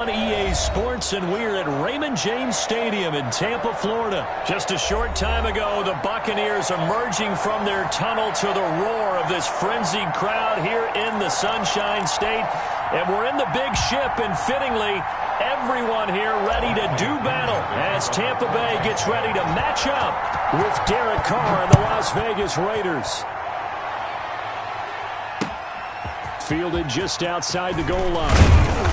On EA Sports, and we're at Raymond James Stadium in Tampa, Florida. Just a short time ago, the Buccaneers emerging from their tunnel to the roar of this frenzied crowd here in the Sunshine State. And we're in the big ship, and fittingly, everyone here ready to do battle as Tampa Bay gets ready to match up with Derek Carr and the Las Vegas Raiders. Fielded just outside the goal line.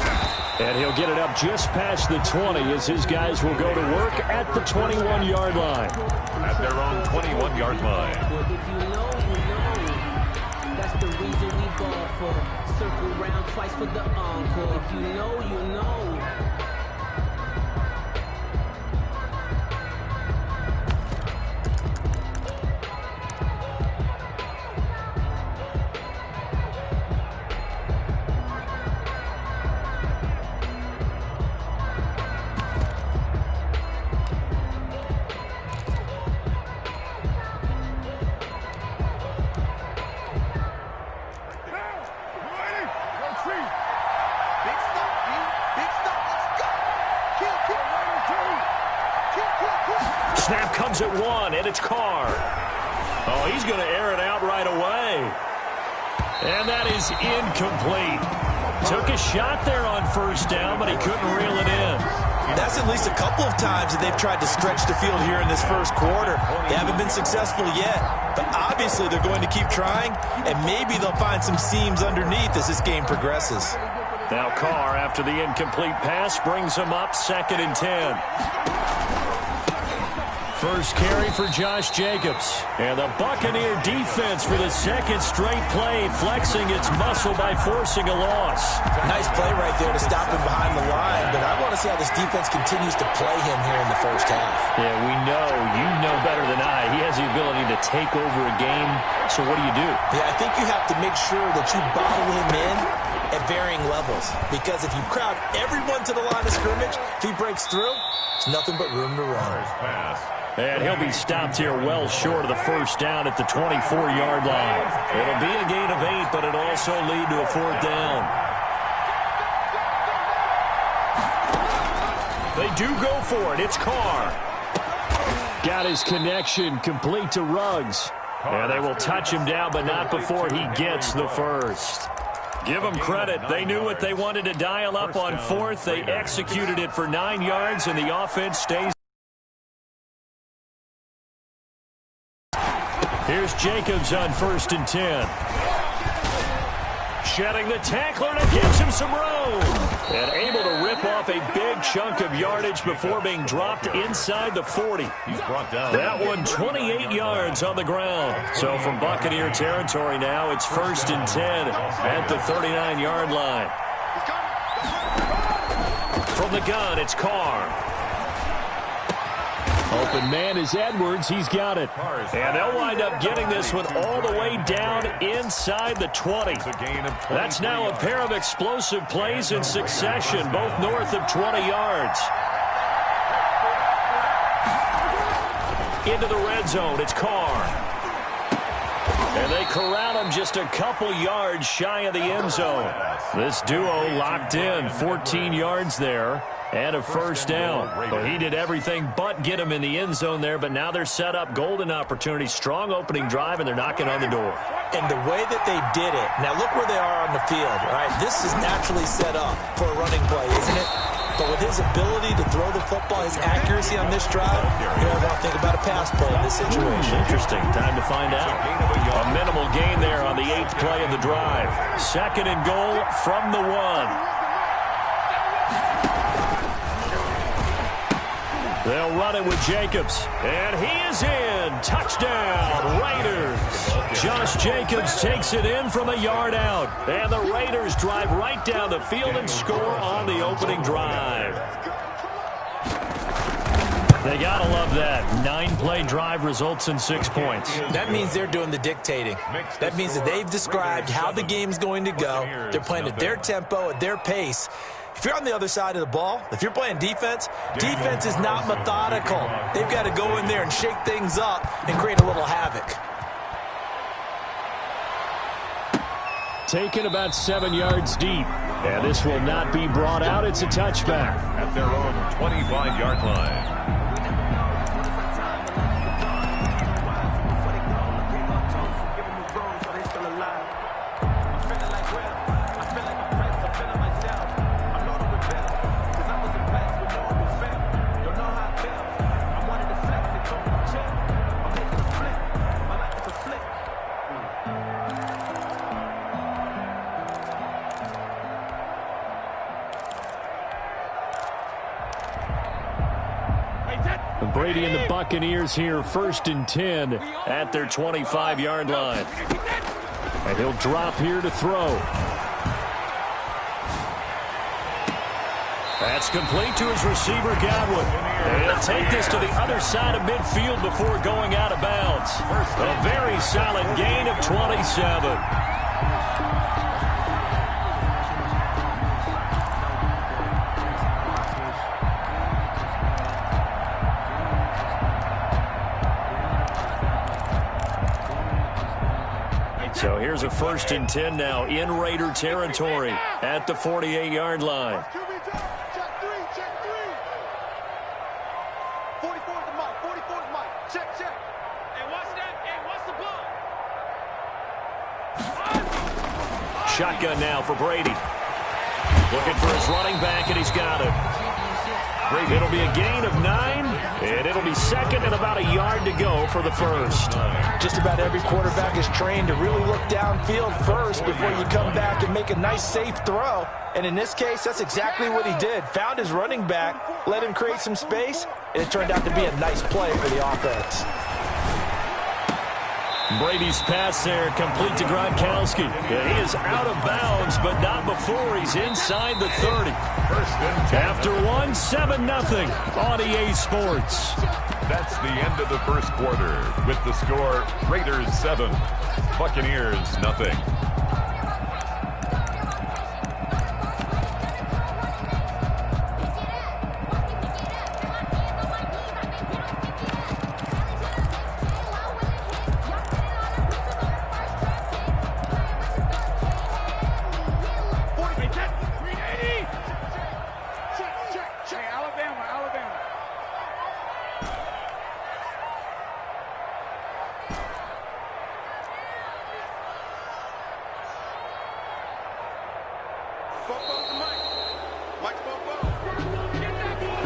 And he'll get it up just past the 20 as his guys will go to work at the 21-yard line. At their own 21-yard line. If you know, that's the reason we ball for. Circle round twice for the encore. If you know, you know. Snap comes at one, and it's Carr. Oh, he's going to air it out right away. And that is incomplete. Took a shot there on first down, but he couldn't reel it in. That's at least a couple of times that they've tried to stretch the field here in this first quarter. They haven't been successful yet, but obviously they're going to keep trying, and maybe they'll find some seams underneath as this game progresses. Now Carr, after the incomplete pass, brings him up 2nd and 10. First carry for Josh Jacobs. And the Buccaneer defense for the second straight play, flexing its muscle by forcing a loss. Nice play right there to stop him behind the line, but I want to see how this defense continues to play him here in the first half. Yeah, you know better than I. He has the ability to take over a game, so what do you do? Yeah, I think you have to make sure that you bottle him in at varying levels, because if you crowd everyone to the line of scrimmage, if he breaks through, it's nothing but room to run. And he'll be stopped here well short of the first down at the 24-yard line. It'll be a gain of 8, but it'll also lead to a 4th down. They do go for it. It's Carr. Got his connection complete to Ruggs. And they will touch him down, but not before he gets the first. Give them credit. They knew what they wanted to dial up on 4th. They executed it for 9 yards, and the offense stays. Here's Jacobs on 1st and 10. Shedding the tackler, and it gives him some room. And able to rip off a big chunk of yardage before being dropped inside the 40. He's brought down. That one 28 yards on the ground. So from Buccaneer territory now, it's 1st and 10 at the 39-yard line. From the gun, it's Carr. Open man is Edwards. He's got it. And they'll wind up getting this one all the way down inside the 20. That's now a pair of explosive plays in succession, both north of 20 yards. Into the red zone. It's Carr. And they corral him just a couple yards shy of the end zone. This duo locked in, 14 yards there. And a first down. Well, he did everything but get him in the end zone there, but now they're set up. Golden opportunity, strong opening drive, and they're knocking on the door. And the way that they did it, now look where they are on the field, all right? This is naturally set up for a running play, isn't it? But with his ability to throw the football, his accuracy on this drive, you don't want to think about a pass play in this situation. Interesting. Time to find out. A minimal gain there on the 8th play of the drive. 2nd and goal from the 1. They'll run it with Jacobs. And he is in. Touchdown, Raiders. Josh Jacobs takes it in from a yard out. And the Raiders drive right down the field and score on the opening drive. They got to love that. 9-play drive results in 6 points. That means they're doing the dictating. That means that they've described how the game's going to go. They're playing at their tempo, at their pace. If you're on the other side of the ball, if you're playing defense, defense is not methodical. They've got to go in there and shake things up and create a little havoc. taken about 7 yards deep. And this will not be brought out. It's a touchback. At their own 25-yard line. Brady and the Buccaneers here, 1st and 10 at their 25-yard line. And he'll drop here to throw. That's complete to his receiver, Godwin. And he'll take this to the other side of midfield before going out of bounds. A very solid gain of 27. So here's a 1st and 10 now in Raider territory at the 48-yard line. Check three. 44 to Mike. 44 to Mike. Check. Hey, watch that. Hey, watch the ball. Shotgun now for Brady. Looking for his running back, and he's got it. It'll be a gain of 9, and it'll be 2nd and about a yard to go for the 1st. Just about every quarterback is trained to really look downfield first before you come back and make a nice, safe throw. And in this case, that's exactly what he did. Found his running back, let him create some space, and it turned out to be a nice play for the offense. Brady's pass there, complete to Gronkowski. Yeah, he is out of bounds, but not before he's inside the 30. After 1, 7-0 on EA Sports. That's the end of the first quarter with the score Raiders 7, Buccaneers nothing.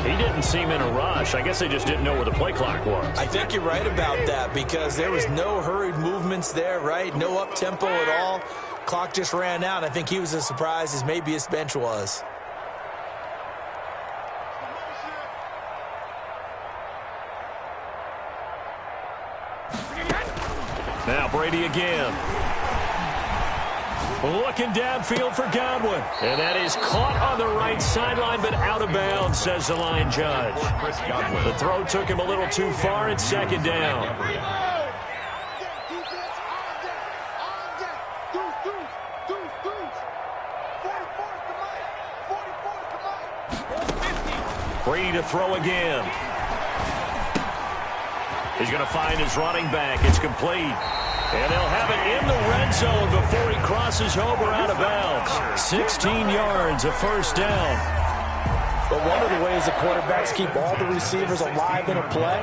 He didn't seem in a rush. I guess they just didn't know where the play clock was. I think you're right about that because there was no hurried movements there, right? No up-tempo at all. Clock just ran out. I think he was as surprised as maybe his bench was. Now Brady again. Looking downfield for Godwin. And that is caught on the right sideline, but out of bounds, says the line judge. The throw took him a little too far. It's 2nd down. Brady to throw again. He's going to find his running back. It's complete. And they'll have it in the red zone before he crosses over out of bounds. 16 yards, a 1st down. But one of the ways the quarterbacks keep all the receivers alive in a play,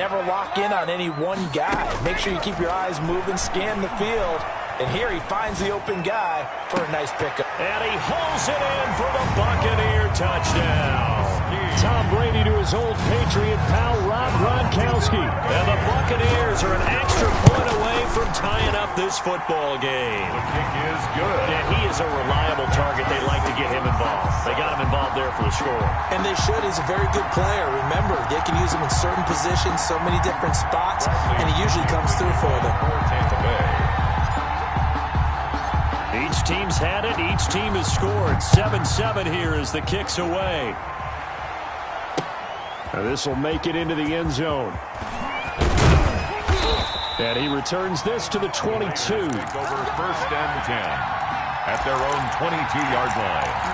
never lock in on any one guy. Make sure you keep your eyes moving, scan the field. And here he finds the open guy for a nice pickup. And he holds it in for the Buccaneer touchdown. Tom Brady to his old Patriot pal, Rob Gronkowski. And the Buccaneers are an extra point away from tying up this football game. The kick is good. Yeah, he is a reliable target. They like to get him involved. They got him involved there for the score. And they should. He's a very good player. Remember, they can use him in certain positions, so many different spots, and he usually comes through for them. Each team's had it. Each team has scored. 7-7 here as the kick's away. Now this will make it into the end zone. And he returns this to the 22. Take over 1st and 10 at their own 22-yard line.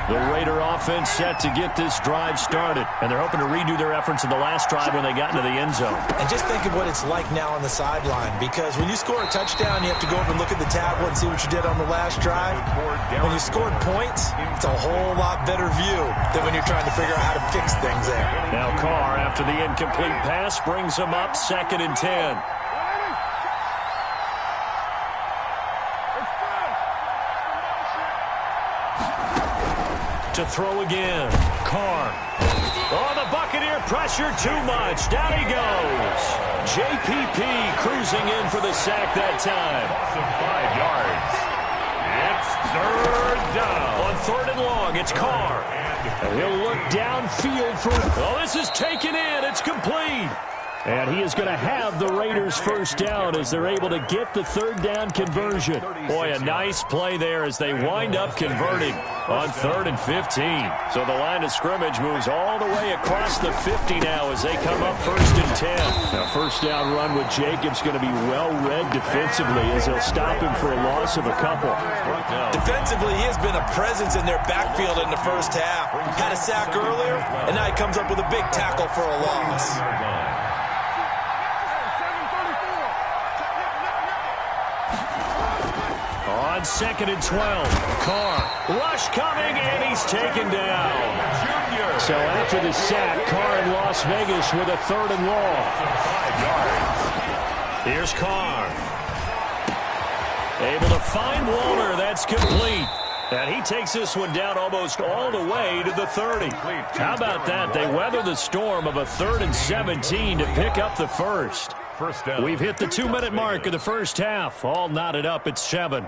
The Raider offense set to get this drive started, and they're hoping to redo their efforts in the last drive when they got into the end zone. And just think of what it's like now on the sideline, because when you score a touchdown, you have to go over and look at the tablet and see what you did on the last drive. When you scored points, it's a whole lot better view than when you're trying to figure out how to fix things there. Now Carr, after the incomplete pass, brings him up 2nd and 10. To throw again. Carr. Oh, the Buccaneer pressure too much. Down he goes. JPP cruising in for the sack that time. 5 yards. It's 3rd down. On 3rd and long, it's Carr. And he'll look downfield for... Oh, this is taken in. It's complete. And he is going to have the Raiders' 1st down as they're able to get the 3rd down conversion. Boy, a nice play there as they wind up converting on 3rd and 15. So the line of scrimmage moves all the way across the 50 now as they come up 1st and 10. Now, 1st down run with Jacobs going to be well-read defensively as they'll stop him for a loss of a couple. Defensively, he has been a presence in their backfield in the 1st half. Had a sack earlier, and now he comes up with a big tackle for a loss. On 2nd and 12, Carr. Rush coming, and he's taken down. So after the sack, Carr in Las Vegas with a 3rd and long. 5 yards. Here's Carr. Able to find Walter. That's complete. And he takes this one down almost all the way to the 30. How about that? They weather the storm of a 3rd and 17 to pick up the 1st. We've hit the 2-minute mark of the 1st half. All knotted up at 7.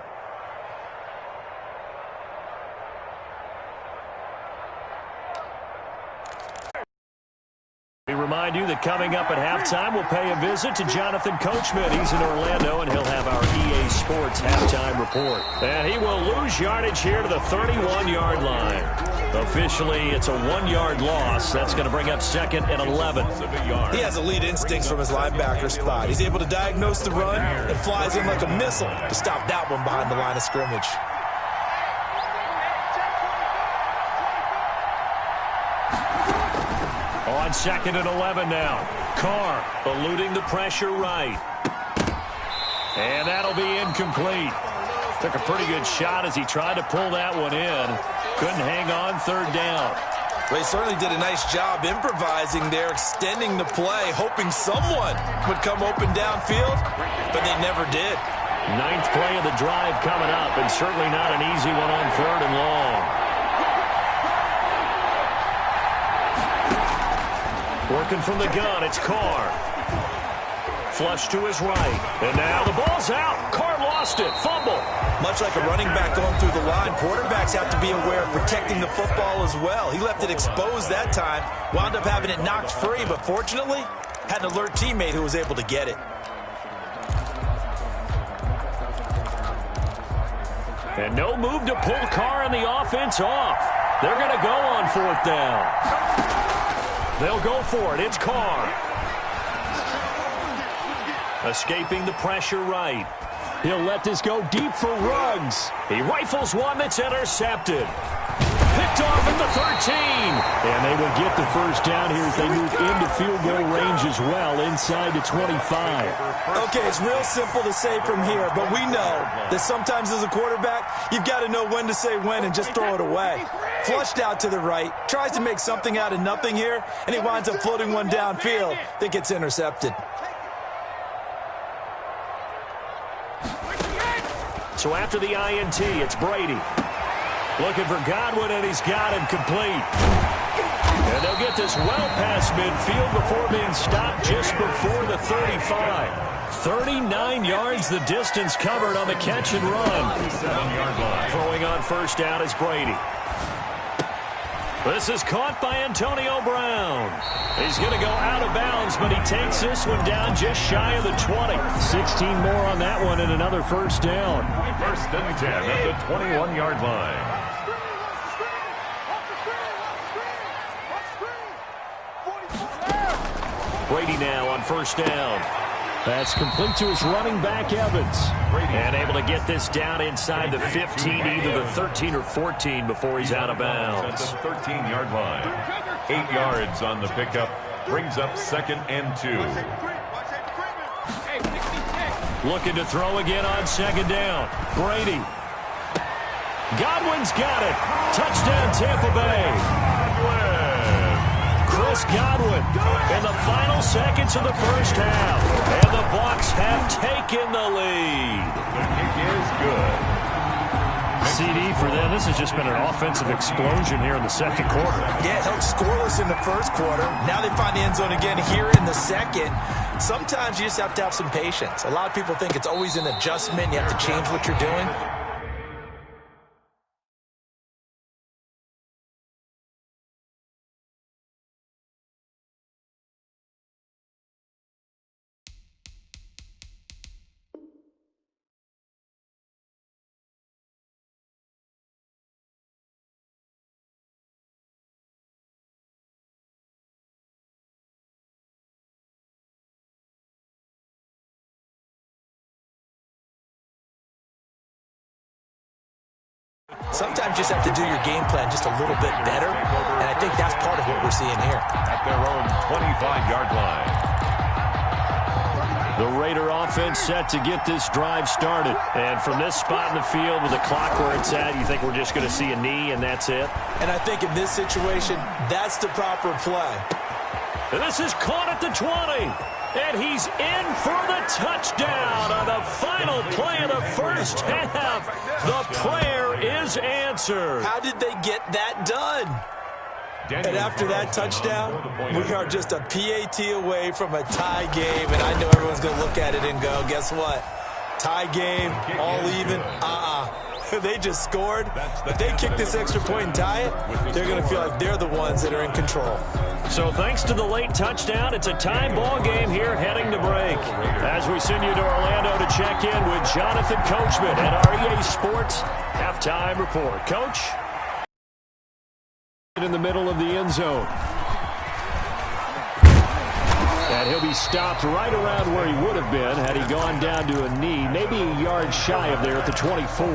We remind you that coming up at halftime, we'll pay a visit to Jonathan Coachman. He's in Orlando, and he'll have our EA Sports halftime report. And he will lose yardage here to the 31-yard line. Officially, it's a 1-yard loss. That's going to bring up 2nd and 11. He has elite instincts from his linebacker spot. He's able to diagnose the run and flies in like a missile to stop that one behind the line of scrimmage. On 2nd and 11 now. Carr eluding the pressure right. And that'll be incomplete. Took a pretty good shot as he tried to pull that one in. Couldn't hang on 3rd down. Well, he certainly did a nice job improvising there, extending the play, hoping someone would come open downfield, but they never did. 9th play of the drive coming up, and certainly not an easy one on 3rd and long. Working from the gun, it's Carr. Flush to his right. And now the ball's out. Carr lost it. Fumble. Much like a running back going through the line, quarterbacks have to be aware of protecting the football as well. He left it exposed that time, wound up having it knocked free, but fortunately, had an alert teammate who was able to get it. And no move to pull Carr and the offense off. They're going to go on 4th down. They'll go for it. It's Carr. Escaping the pressure right. He'll let this go deep for Ruggs. He rifles one that's intercepted. Picked off at the 13. And they will get the 1st down here as they move into field goal range as well, inside the 25. Okay, it's real simple to say from here, but we know that sometimes as a quarterback, you've got to know when to say when and just throw it away. Flushed out to the right, tries to make something out of nothing here, and he winds up floating one downfield that gets intercepted. So after the INT, it's Brady. Looking for Godwin, and he's got him complete. And they'll get this well past midfield before being stopped just before the 35. 39 yards the distance covered on the catch and run. Throwing on 1st down is Brady. This is caught by Antonio Brown. He's going to go out of bounds, but he takes this one down just shy of the 20. 16 more on that one and another 1st down. 1st and 10 at the 21-yard line. Brady now on 1st down. That's complete to his running back, Evans. And able to get this down inside the 15, either the 13 or 14 before he's out of bounds. At the 13-yard line. 8 yards on the pickup. Brings up 2nd and 2. Looking to throw again on 2nd down. Brady. Godwin's got it. Touchdown, Tampa Bay. Chris Godwin in the final seconds of the first half. And the Bucs have taken the lead. The kick is good. CD for them. This has just been an offensive explosion here in the second quarter. Yeah, held scoreless in the first quarter. Now they find the end zone again here in the second. Sometimes you just have to have some patience. A lot of people think it's always an adjustment. You have to change what you're doing. Sometimes you just have to do your game plan just a little bit better, and I think that's part of what we're seeing here. At their own 25-yard line. The Raider offense set to get this drive started. And from this spot in the field with the clock where it's at, you think we're just going to see a knee and that's it? And I think in this situation, that's the proper play. And this is caught at the 20. And he's in for the touchdown on the final play of the first half. The prayer is answered. How did they get that done? And after that touchdown, we are just a PAT away from a tie game. And I know everyone's going to look at it and go, guess what? Tie game, all even, They just scored. If they kick this extra point and tie it, they're going to feel like they're the ones that are in control. So thanks to the late touchdown, it's a tie ball game here heading to break. As we send you to Orlando to check in with Jonathan Coachman at our EA Sports Halftime Report. Coach? In the middle of the end zone. And he'll be stopped right around where he would have been had he gone down to a knee, maybe a yard shy of there at the 24.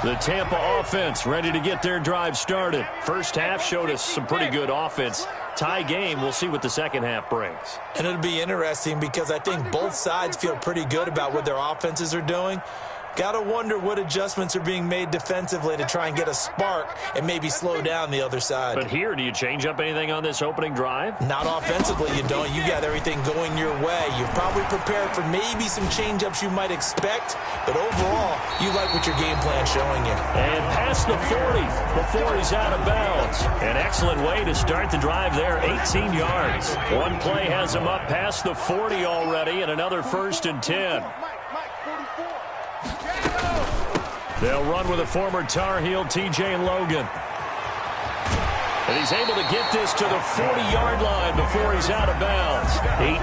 The Tampa offense ready to get their drive started. First half showed us some pretty good offense. Tie game, we'll see what the second half brings. And it'll be interesting because I think both sides feel pretty good about what their offenses are doing. Got to wonder what adjustments are being made defensively to try and get a spark and maybe slow down the other side. But here, do you change up anything on this opening drive? Not offensively, you don't. You got everything going your way. You've probably prepared for maybe some change-ups you might expect, but overall, you like what your game plan's showing you. And past the 40 before he's out of bounds. An excellent way to start the drive there, 18 yards. One play has him up past the 40 already, and another 1st and 10. They'll run with a former Tar Heel, TJ Logan. And he's able to get this to the 40-yard line before he's out of bounds.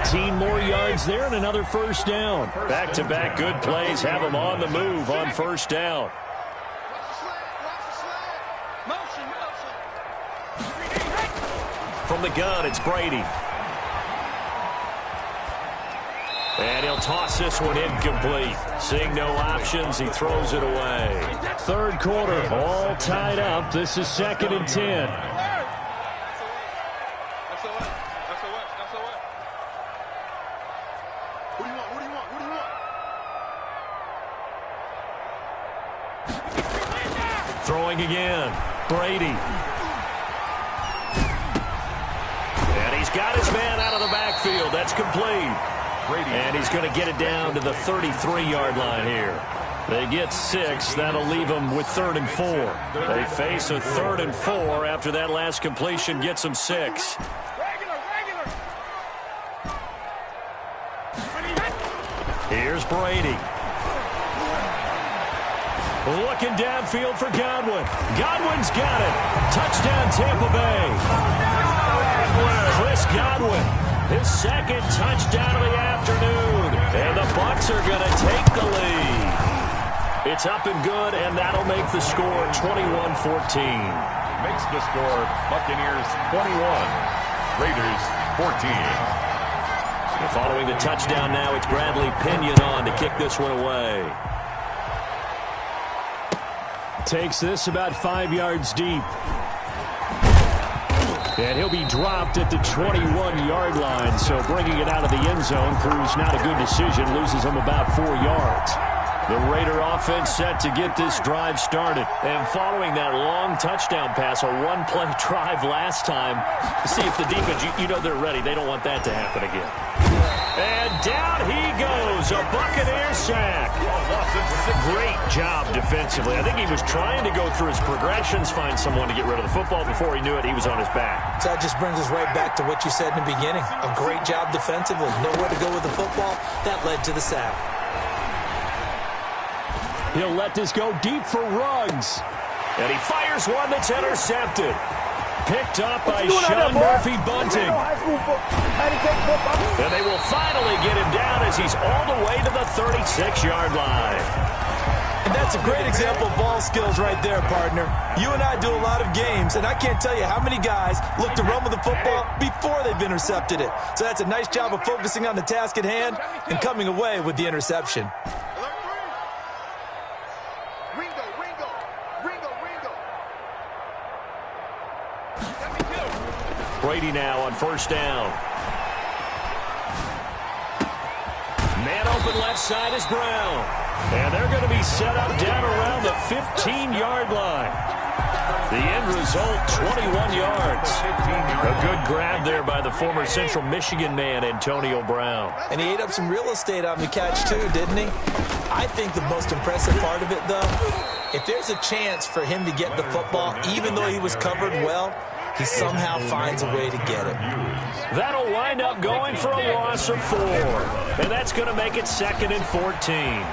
18 more yards there and another 1st down. Back-to-back good plays have him on the move on 1st down. From the gun, it's Brady. And he'll toss this one incomplete. Seeing no options, he throws it away. Third quarter, all tied up. This is 2nd and 10. Throwing again, Brady. And he's got his man out of the backfield. That's complete. And he's going to get it down to the 33-yard line here. They get 6. That'll leave them with 3rd and 4. They face a 3rd and 4 after that last completion gets them 6. Here's Brady. Looking downfield for Godwin. Godwin's got it. Touchdown, Tampa Bay. Chris Godwin. His 2nd touchdown of the afternoon. And the Bucs are going to take the lead. It's up and good, and that'll make the score 21-14. Makes the score Buccaneers 21, Raiders 14. Following the touchdown now, it's Bradley Pinion on to kick this one away. Takes this about 5 yards deep. And he'll be dropped at the 21-yard line. So bringing it out of the end zone proves not a good decision. Loses him about 4 yards. The Raider offense set to get this drive started. And following that long touchdown pass, a one-play drive last time, see if the defense, you know they're ready. They don't want that to happen again. And down he goes, a Buccaneer sack. Great job defensively. I think he was trying to go through his progressions, find someone to get rid of the football. Before he knew it, he was on his back. So that just brings us right back to what you said in the beginning. A great job defensively. Know where to go with the football. That led to the sack. He'll let this go deep for Ruggs. And he fires one that's intercepted. Picked up by Sean Murphy Bunting. And they will finally get him down as he's all the way to the 36-yard line. And that's a great example of ball skills right there, partner. You and I do a lot of games, and I can't tell you how many guys look to run with the football before they've intercepted it. So that's a nice job of focusing on the task at hand and coming away with the interception. Brady now on first down. Man open left side is Brown. And they're going to be set up down around the 15-yard line. The end result, 21 yards. A good grab there by the former Central Michigan man, Antonio Brown. And he ate up some real estate on the catch, too, didn't he? I think the most impressive part of it, though, if there's a chance for him to get the football, even though he was covered well, he somehow finds a way to get it. That'll wind up going for a loss of 4. And that's going to make it 2nd and 14.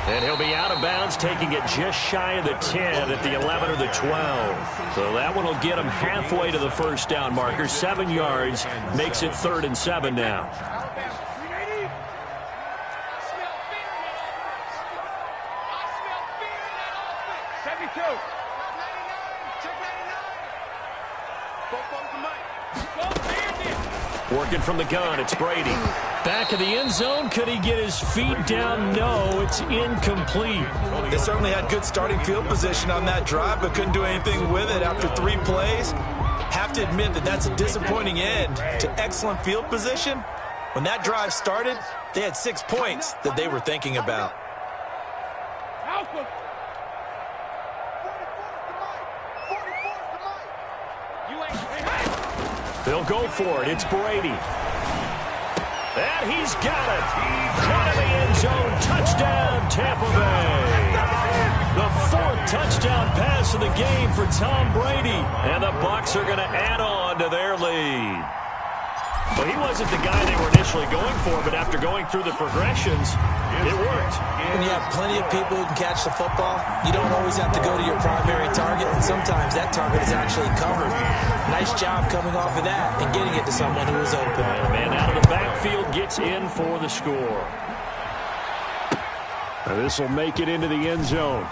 And he'll be out of bounds, taking it just shy of the 10 at the 11 or the 12. So that one will get him halfway to the first down marker. 7 yards makes it 3rd and 7 now. Working from the gun, it's Brady. Back of the end zone. Could he get his feet down? No, it's incomplete. They certainly had good starting field position on that drive, but couldn't do anything with it after 3 plays. Have to admit that that's a disappointing end to excellent field position. When that drive started, they had 6 points that they were thinking about. They'll go for it. It's Brady. And he's got it. Caught in the end zone. Touchdown, Tampa Bay. The 4th touchdown pass of the game for Tom Brady. And the Bucs are going to add on to their lead. Well, he wasn't the guy they were initially going for, but after going through the progressions, it worked. When you have plenty of people who can catch the football, you don't always have to go to your primary target, and sometimes that target is actually covered. Nice job coming off of that and getting it to someone who is open. And the man out of the backfield gets in for the score. This will make it into the end zone.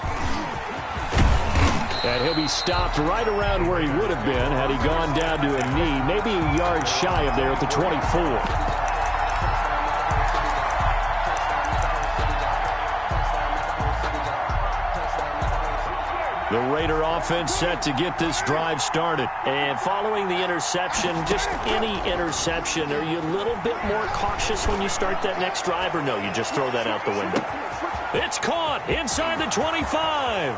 And he'll be stopped right around where he would have been had he gone down to a knee, maybe a yard shy of there at the 24. The Raider offense set to get this drive started. And following the interception, just any interception, are you a little bit more cautious when you start that next drive, or no, you just throw that out the window? It's caught inside the 25.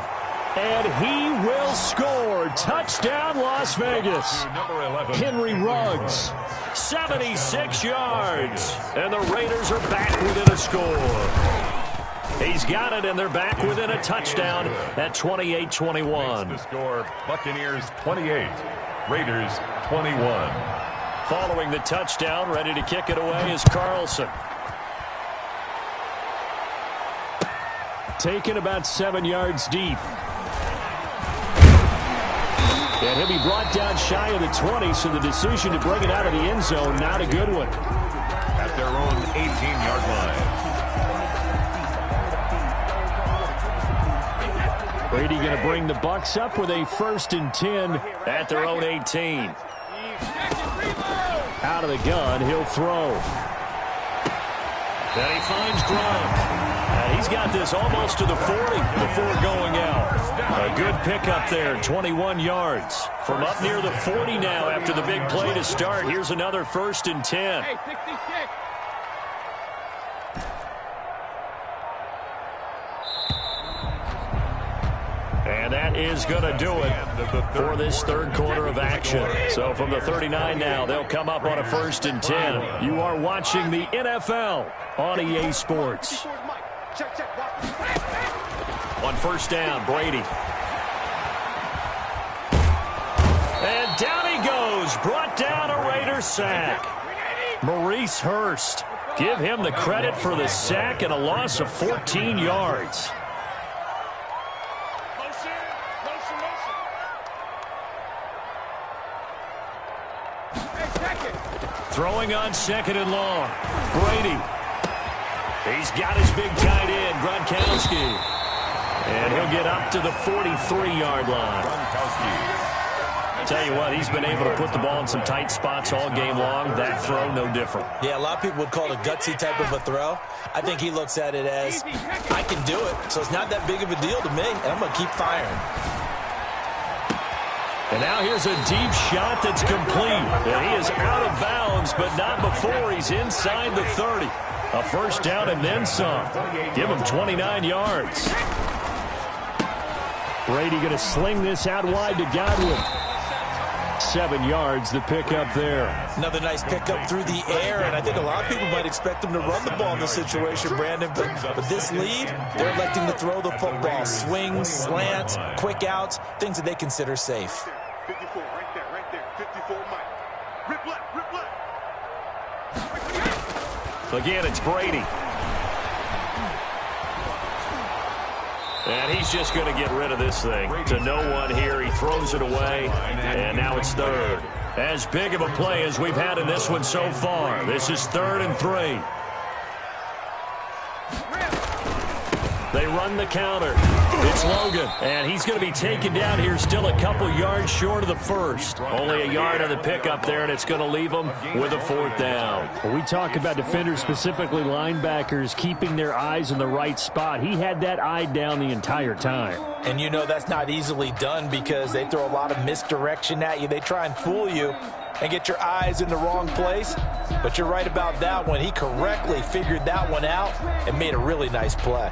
And he will score. Touchdown, Las Vegas. Henry Ruggs. 76 yards. And the Raiders are back within a score. He's got it, and they're back within a touchdown at 28-21. The score, Buccaneers 28, Raiders 21. Following the touchdown, ready to kick it away is Carlson. Taken about 7 yards deep. And he'll be brought down shy of the 20, so the decision to bring it out of the end zone, not a good one. At their own 18-yard line. Brady going to bring the Bucs up with a 1st and 10 at their own 18. Out of the gun, he'll throw. And he finds Gronk. And he's got this almost to the 40 before going out. A good pickup there, 21 yards. From up near the 40 now after the big play to start. Here's another 1st and 10. Hey, 66. And that is going to do it for this third quarter of action. So from the 39 now, they'll come up on a 1st and 10. You are watching the NFL on EA Sports. On 1st down, Brady. And down he goes. Brought down a Raider sack. Maurice Hurst. Give him the credit for the sack and a loss of 14 yards. Throwing on 2nd and long. Brady. He's got his big tight end, Gronkowski. And he'll get up to the 43-yard line. Tell you what, he's been able to put the ball in some tight spots all game long. That throw, no different. Yeah, a lot of people would call it a gutsy type of a throw. I think he looks at it as, I can do it, so it's not that big of a deal to me, and I'm going to keep firing. And now here's a deep shot that's complete. And he is out of bounds, but not before he's inside the 30. A 1st down and then some. Give him 29 yards. Brady going to sling this out wide to Godwin. 7 yards, the pickup there. Another nice pickup through the air, and I think a lot of people might expect him to run the ball in this situation, Brandon. But this lead, they're electing to throw the football. Swings, slants, quick outs, things that they consider safe. 54, right there. 54, Mike. Rip left. Again, it's Brady. And he's just going to get rid of this thing. To no one here. He throws it away. And now it's 3rd. As big of a play as we've had in this one so far. This is 3rd and 3. They run the counter. It's Logan. And he's going to be taken down here still a couple yards short of the 1st. Only a yard on the pickup there, and it's going to leave them with a 4th down. When we talk about defenders, specifically linebackers, keeping their eyes in the right spot. He had that eye down the entire time. And you know that's not easily done because they throw a lot of misdirection at you. They try and fool you and get your eyes in the wrong place. But you're right about that one. He correctly figured that one out and made a really nice play.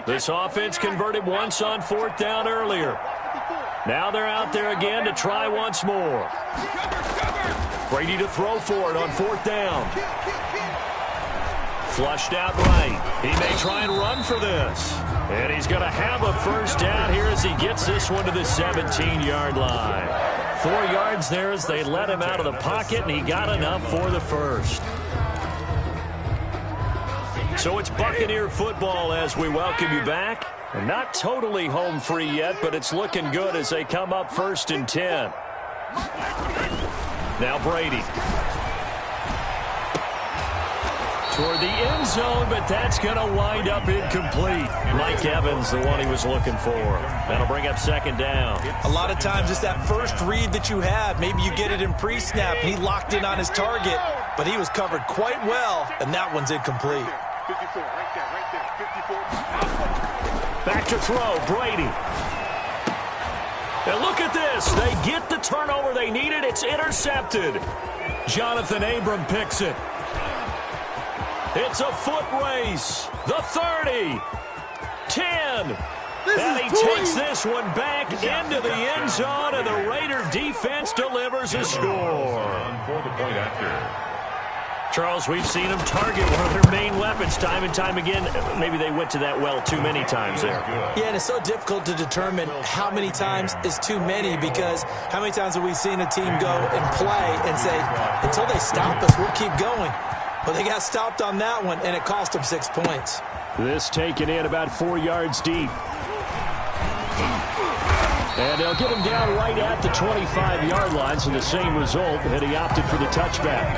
This offense converted once on 4th down earlier. Now they're out there again to try once more. Brady to throw for it on 4th down. Flushed out right. He may try and run for this. And he's going to have a 1st down here as he gets this one to the 17-yard line. 4 yards there as they let him out of the pocket, and he got enough for the 1st. So it's Buccaneer football as we welcome you back. And not totally home free yet, but it's looking good as they come up 1st and 10. Now Brady. Toward the end zone, but that's going to wind up incomplete. Mike Evans, the one he was looking for. That'll bring up 2nd down. A lot of times it's that first read that you have. Maybe you get it in pre-snap. He locked in on his target, but he was covered quite well, and that one's incomplete. 54, right there. 54. Back to throw, Brady. And look at this. They get the turnover they needed. It's intercepted. Jonathan Abram picks it. It's a foot race. The 30. 10. And he takes this one back into the end zone, and the Raider defense delivers a score. Charles, we've seen them target one of their main weapons time and time again. Maybe they went to that well too many times there. Yeah, and it's so difficult to determine how many times is too many, because how many times have we seen a team go and play and say, until they stop us, we'll keep going. But they got stopped on that one, and it cost them 6 points. This taken in about 4 yards deep. And they'll get him down right at the 25-yard line, so the same result, and he opted for the touchback.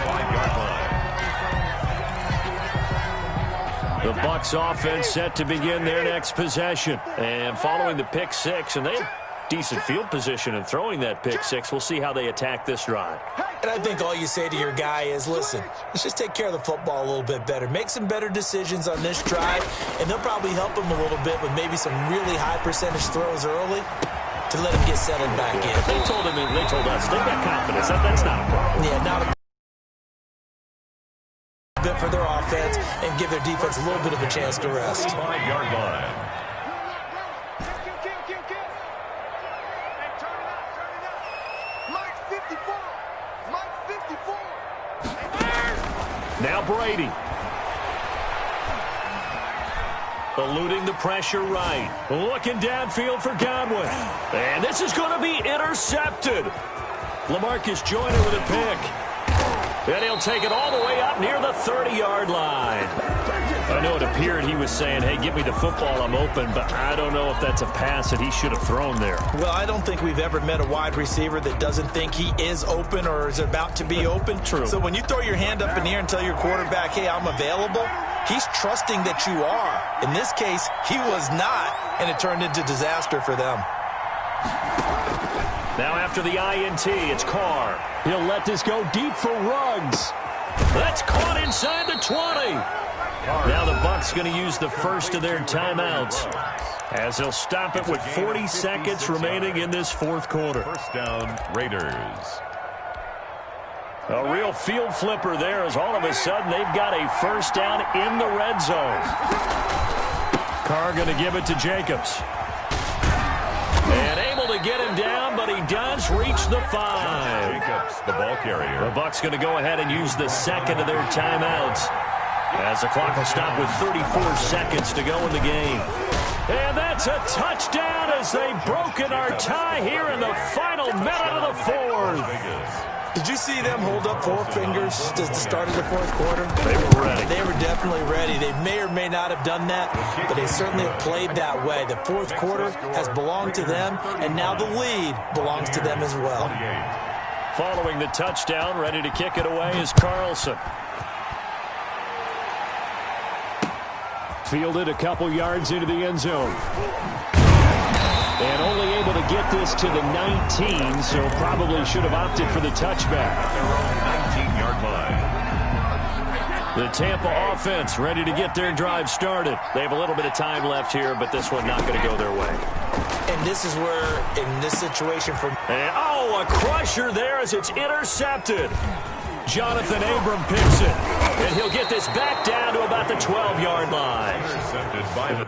The Bucs offense set to begin their next possession. And following the pick six, and they have decent field position in throwing that pick six. We'll see how they attack this drive. And I think all you say to your guy is, listen, let's just take care of the football a little bit better. Make some better decisions on this drive, and they'll probably help him a little bit with maybe some really high percentage throws early to let him get settled back in. They told us, they've got confidence. That's not a problem. Yeah, not a bit for their offense and give their defense a little bit of a chance to rest. 5-yard line. Now Brady. Eluding the pressure right. Looking downfield for Godwin. And this is going to be intercepted. LaMarcus Joyner with a pick. And he'll take it all the way up near the 30-yard line. I know it appeared he was saying, hey, give me the football, I'm open, but I don't know if that's a pass that he should have thrown there. Well, I don't think we've ever met a wide receiver that doesn't think he is open or is about to be open. True. So when you throw your hand up in the air and tell your quarterback, hey, I'm available, he's trusting that you are. In this case, he was not, and it turned into disaster for them. Now after the INT, it's Carr. He'll let this go deep for Ruggs. That's caught inside the 20. Now the Bucs going to use the first of their timeouts as they'll stop it with 40 seconds remaining in this fourth quarter. First down, Raiders. A real field flipper there as all of a sudden they've got a first down in the red zone. Carr going to give it to Jacobs. And able to get him down, but he does reach the 5. Jacobs, the ball carrier. The Bucs going to go ahead and use the second of their timeouts as the clock will stop with 34 seconds to go in the game. And that's a touchdown as they've broken our tie here in the final minute of the fourth. Did you see them hold up four fingers at the start of the fourth quarter? They were ready. They were definitely ready. They may or may not have done that, but they certainly have played that way. The fourth quarter has belonged to them, and now the lead belongs to them as well. Following the touchdown, ready to kick it away is Carlson. Fielded a couple yards into the end zone. And only able to get this to the 19, so probably should have opted for the touchback. Their own 19-yard line. The Tampa offense ready to get their drive started. They have a little bit of time left here, but this one not going to go their way. And this is where, in this situation for... And, a crusher there as it's intercepted. Jonathan Abram picks it. And he'll get this back down to about the 12-yard line. Intercepted by the...